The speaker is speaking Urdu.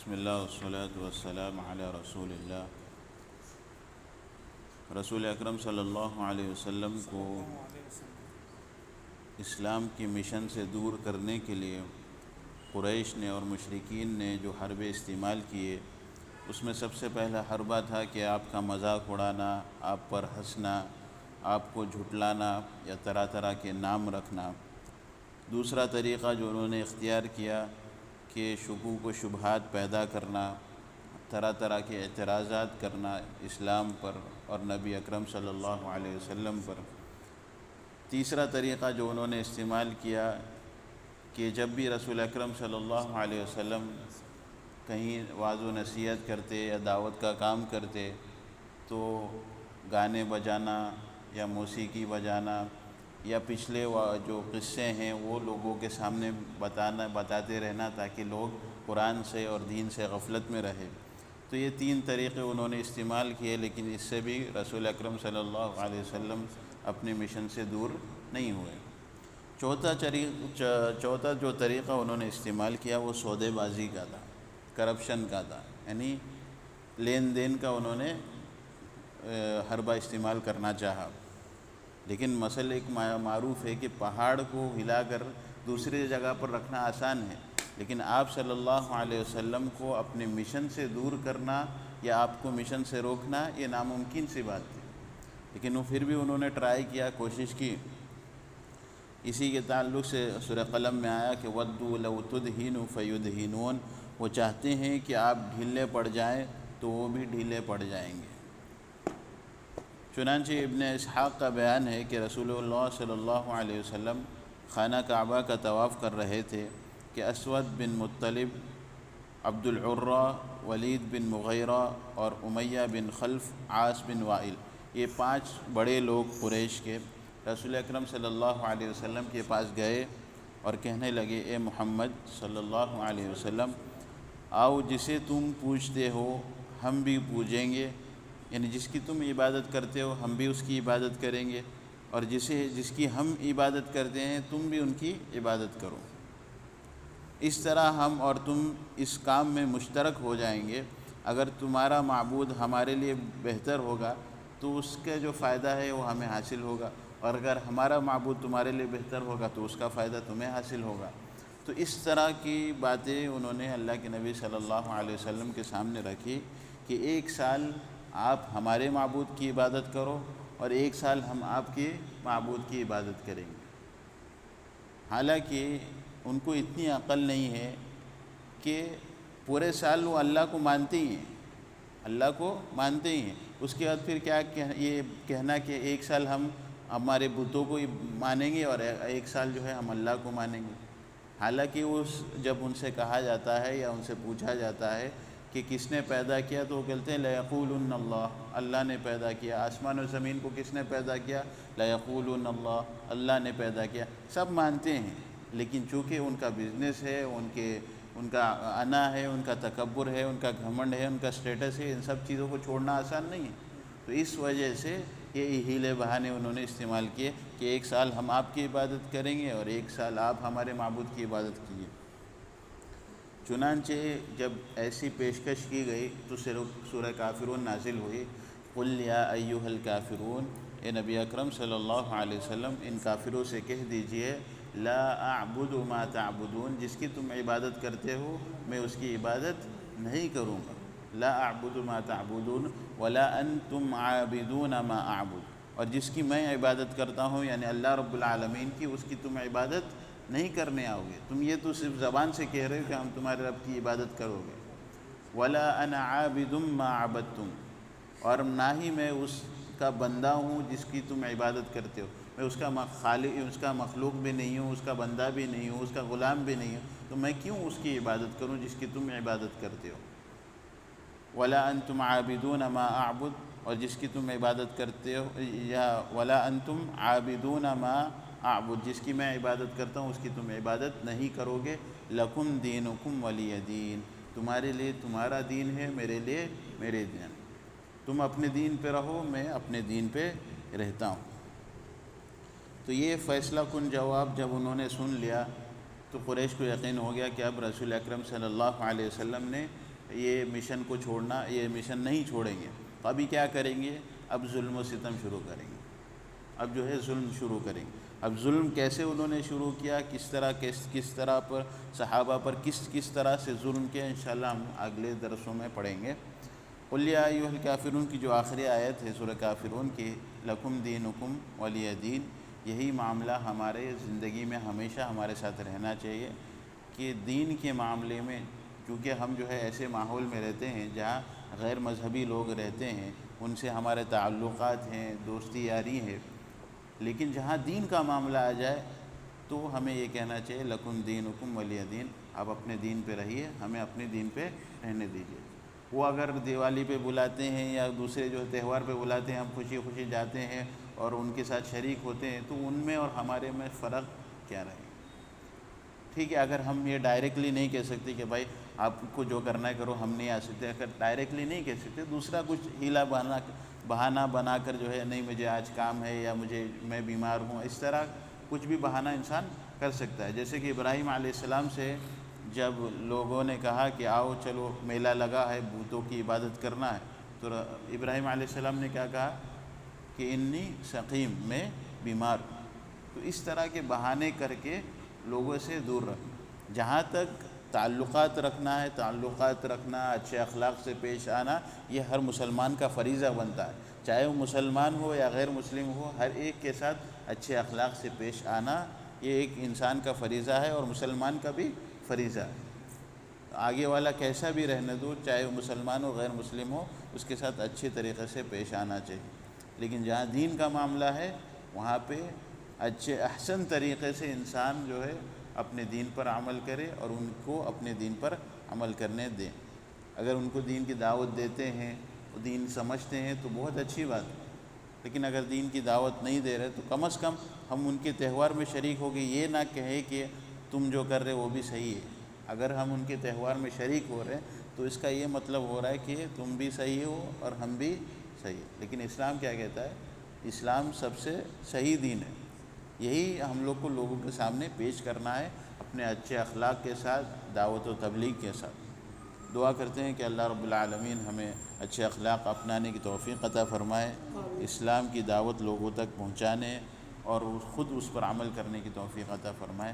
بسم اللہ والصلاة والسلام علی رسول اللہ۔ رسول اکرم صلی اللہ علیہ وسلم کو اسلام کی مشن سے دور کرنے کے لیے قریش نے اور مشرکین نے جو حربے استعمال کیے، اس میں سب سے پہلا حربہ تھا کہ آپ کا مذاق اڑانا، آپ پر ہنسنا، آپ کو جھٹلانا یا طرح طرح کے نام رکھنا۔ دوسرا طریقہ جو انہوں نے اختیار کیا کہ شکوک و شبہات پیدا کرنا، طرح طرح کے اعتراضات کرنا اسلام پر اور نبی اکرم صلی اللہ علیہ وسلم پر۔ تیسرا طریقہ جو انہوں نے استعمال کیا کہ جب بھی رسول اکرم صلی اللہ علیہ وسلم کہیں وعظ و نصیحت کرتے یا دعوت کا کام کرتے تو گانے بجانا یا موسیقی بجانا یا پچھلے جو قصے ہیں وہ لوگوں کے سامنے بتاتے رہنا تاکہ لوگ قرآن سے اور دین سے غفلت میں رہے۔ تو یہ تین طریقے انہوں نے استعمال کیے، لیکن اس سے بھی رسول اکرم صلی اللہ علیہ وسلم اپنے مشن سے دور نہیں ہوئے۔ چوتھا جو طریقہ انہوں نے استعمال کیا وہ سودے بازی کا تھا، کرپشن کا تھا، یعنی لین دین کا انہوں نے حربہ استعمال کرنا چاہا۔ لیکن مسئلہ ایک معروف ہے کہ پہاڑ کو ہلا کر دوسری جگہ پر رکھنا آسان ہے، لیکن آپ صلی اللہ علیہ وسلم کو اپنے مشن سے دور کرنا یا آپ کو مشن سے روکنا یہ ناممکن سی بات تھی، لیکن وہ پھر بھی انہوں نے ٹرائی کیا، کوشش کی۔ اسی کے تعلق سے سورہ قلم میں آیا کہ وَدُّوا لَوْ تُدْهِنُوا فَيُدْهِنُونَ، وہ چاہتے ہیں کہ آپ ڈھیلے پڑ جائیں تو وہ بھی ڈھیلے پڑ جائیں گے۔ چنانچہ ابن اسحاق کا بیان ہے کہ رسول اللہ صلی اللہ علیہ وسلم خانہ کعبہ کا طواف کر رہے تھے کہ اسود بن مطلب، عبد العرہ، ولید بن مغیرہ اور امیہ بن خلف، عاص بن وائل، یہ 5 بڑے لوگ قریش کے رسول اکرم صلی اللہ علیہ وسلم کے پاس گئے اور کہنے لگے، اے محمد صلی اللہ علیہ وسلم، آؤ جسے تم پوجتے ہو ہم بھی پوجیں گے، یعنی جس کی تم عبادت کرتے ہو ہم بھی اس کی عبادت کریں گے، اور جس کی ہم عبادت کرتے ہیں تم بھی ان کی عبادت کرو۔ اس طرح ہم اور تم اس کام میں مشترک ہو جائیں گے۔ اگر تمہارا معبود ہمارے لیے بہتر ہوگا تو اس کا جو فائدہ ہے وہ ہمیں حاصل ہوگا، اور اگر ہمارا معبود تمہارے لیے بہتر ہوگا تو اس کا فائدہ تمہیں حاصل ہوگا۔ تو اس طرح کی باتیں انہوں نے اللہ کے نبی صلی اللہ علیہ وسلم کے سامنے رکھی کہ 1 سال آپ ہمارے معبود کی عبادت کرو اور 1 سال ہم آپ کے معبود کی عبادت کریں گے۔ حالانکہ ان کو اتنی عقل نہیں ہے کہ پورے سال وہ اللہ کو مانتے ہی ہیں، اللہ کو مانتے ہی ہیں، اس کے بعد پھر کیا یہ کہنا کہ 1 سال ہم ہمارے بتوں کو مانیں گے اور 1 سال جو ہے ہم اللہ کو مانیں گے۔ حالانکہ جب ان سے کہا جاتا ہے یا ان سے پوچھا جاتا ہے کہ کس نے پیدا کیا تو وہ کہتے ہیں لَيَقُولُنَّ اللَّهُ، اللہ نے پیدا کیا۔ آسمان و زمین کو کس نے پیدا کیا؟ لَيَقُولُنَّ اللَّهُ، اللہ نے پیدا کیا۔ سب مانتے ہیں، لیکن چونکہ ان کا بزنس ہے، ان کا انا ہے، ان کا تکبر ہے، ان کا گھمنڈ ہے، ان کا سٹیٹس ہے، ان سب چیزوں کو چھوڑنا آسان نہیں ہے۔ تو اس وجہ سے یہ ہیلے بہانے انہوں نے استعمال کیے کہ 1 سال ہم آپ کی عبادت کریں گے اور 1 سال آپ ہمارے معبود کی عبادت کیجیے۔ چنانچہ جب ایسی پیشکش کی گئی تو سورہ کافرون نازل ہوئی، قُلْ يَا أَيُّهَا الْكَافِرُونَ، اے نبی اکرم صلی اللہ علیہ وسلم ان کافروں سے کہہ دیجئے، لا اعبد ما تعبدون، جس کی تم عبادت کرتے ہو میں اس کی عبادت نہیں کروں گا۔ لا اعبد ما تعبدون ولا انتم عابدون ما اعبد، اور جس کی میں عبادت کرتا ہوں یعنی اللہ رب العالمین کی، اس کی تم عبادت نہیں کرنے آؤ گے۔ تم یہ تو صرف زبان سے کہہ رہے ہو کہ ہم تمہارے رب کی عبادت کرو گے۔ ولا انا عابد ما عبدتم، اور نہ ہی میں اس کا بندہ ہوں جس کی تم عبادت کرتے ہو، میں اس کا خالق، اس کا مخلوق بھی نہیں ہوں، اس کا بندہ بھی نہیں ہوں، اس کا غلام بھی نہیں ہوں، تو میں کیوں اس کی عبادت کروں جس کی تم عبادت کرتے ہو۔ ولا انتم عابدون ما اعبد، اور جس کی تم عبادت کرتے ہو، یا ولا انتم عابدون ما اعبد، جس کی میں عبادت کرتا ہوں اس کی تم عبادت نہیں کرو گے۔ لکم دینکم ولی دین، تمہارے لیے تمہارا دین ہے، میرے لیے میرے دین، تم اپنے دین پہ رہو، میں اپنے دین پہ رہتا ہوں۔ تو یہ فیصلہ کن جواب جب انہوں نے سن لیا تو قریش کو یقین ہو گیا کہ اب رسول اکرم صلی اللہ علیہ وسلم نے یہ مشن کو چھوڑنا، یہ مشن نہیں چھوڑیں گے، تو ابھی کیا کریں گے؟ اب ظلم و ستم شروع کریں گے، اب جو ہے ظلم شروع کریں گے۔ اب ظلم کیسے انہوں نے شروع کیا، کس طرح پر صحابہ پر کس طرح سے ظلم کیا، انشاءاللہ ہم اگلے درسوں میں پڑھیں گے۔ قل یا ایھا الکافرون کی جو آخری آیت ہے سورہ کافرون کی، لکم دینکم ولی دین، یہی معاملہ ہمارے زندگی میں ہمیشہ ہمارے ساتھ رہنا چاہیے کہ دین کے معاملے میں، کیونکہ ہم جو ہے ایسے ماحول میں رہتے ہیں جہاں غیر مذہبی لوگ رہتے ہیں، ان سے ہمارے تعلقات ہیں، دوستی یاری ہے، لیکن جہاں دین کا معاملہ آ جائے تو ہمیں یہ کہنا چاہیے لکم دینکم ولی دین، آپ اپنے دین پہ رہیے، ہمیں اپنے دین پہ رہنے دیجیے۔ وہ اگر دیوالی پہ بلاتے ہیں یا دوسرے جو تہوار پہ بلاتے ہیں، ہم خوشی خوشی جاتے ہیں اور ان کے ساتھ شریک ہوتے ہیں، تو ان میں اور ہمارے میں فرق کیا رہے گا؟ ٹھیک ہے، اگر ہم یہ ڈائریکٹلی نہیں کہہ سکتے کہ بھائی آپ کو جو کرنا ہے کرو، ہم نہیں آ سکتے، اگر ڈائریکٹلی نہیں کہہ سکتے، دوسرا کچھ ہیلا بہانہ بنا کر جو ہے نہیں مجھے آج کام ہے یا میں بیمار ہوں، اس طرح کچھ بھی بہانہ انسان کر سکتا ہے۔ جیسے کہ ابراہیم علیہ السلام سے جب لوگوں نے کہا کہ آؤ چلو میلہ لگا ہے، بتوں کی عبادت کرنا ہے، تو ابراہیم علیہ السلام نے کیا کہا کہ انی سقیم، میں بیمار ہوں۔ تو اس طرح کے بہانے کر کے لوگوں سے دور رکھنا۔ جہاں تک تعلقات رکھنا، اچھے اخلاق سے پیش آنا، یہ ہر مسلمان کا فریضہ بنتا ہے، چاہے وہ مسلمان ہو یا غیر مسلم ہو، ہر ایک کے ساتھ اچھے اخلاق سے پیش آنا یہ ایک انسان کا فریضہ ہے اور مسلمان کا بھی فریضہ ہے۔ آگے والا کیسا بھی رہنے دو، چاہے وہ مسلمان ہو غیر مسلم ہو، اس کے ساتھ اچھے طریقے سے پیش آنا چاہیے۔ لیکن جہاں دین کا معاملہ ہے وہاں پہ احسن طریقے سے انسان جو ہے اپنے دین پر عمل کرے اور ان کو اپنے دین پر عمل کرنے دیں۔ اگر ان کو دین کی دعوت دیتے ہیں، دین سمجھتے ہیں تو بہت اچھی بات ہے، لیکن اگر دین کی دعوت نہیں دے رہے تو کم از کم ہم ان کے تہوار میں شریک ہو کے یہ نہ کہیں کہ تم جو کر رہے وہ بھی صحیح ہے۔ اگر ہم ان کے تہوار میں شریک ہو رہے ہیں تو اس کا یہ مطلب ہو رہا ہے کہ تم بھی صحیح ہو اور ہم بھی صحیح ہے۔ لیکن اسلام کیا کہتا ہے؟ اسلام سب سے صحیح دین ہے، یہی ہم لوگ کو لوگوں کے سامنے پیش کرنا ہے، اپنے اچھے اخلاق کے ساتھ، دعوت و تبلیغ کے ساتھ۔ دعا کرتے ہیں کہ اللہ رب العالمین ہمیں اچھے اخلاق اپنانے کی توفیق عطا فرمائے، اسلام کی دعوت لوگوں تک پہنچانے اور خود اس پر عمل کرنے کی توفیق عطا فرمائے۔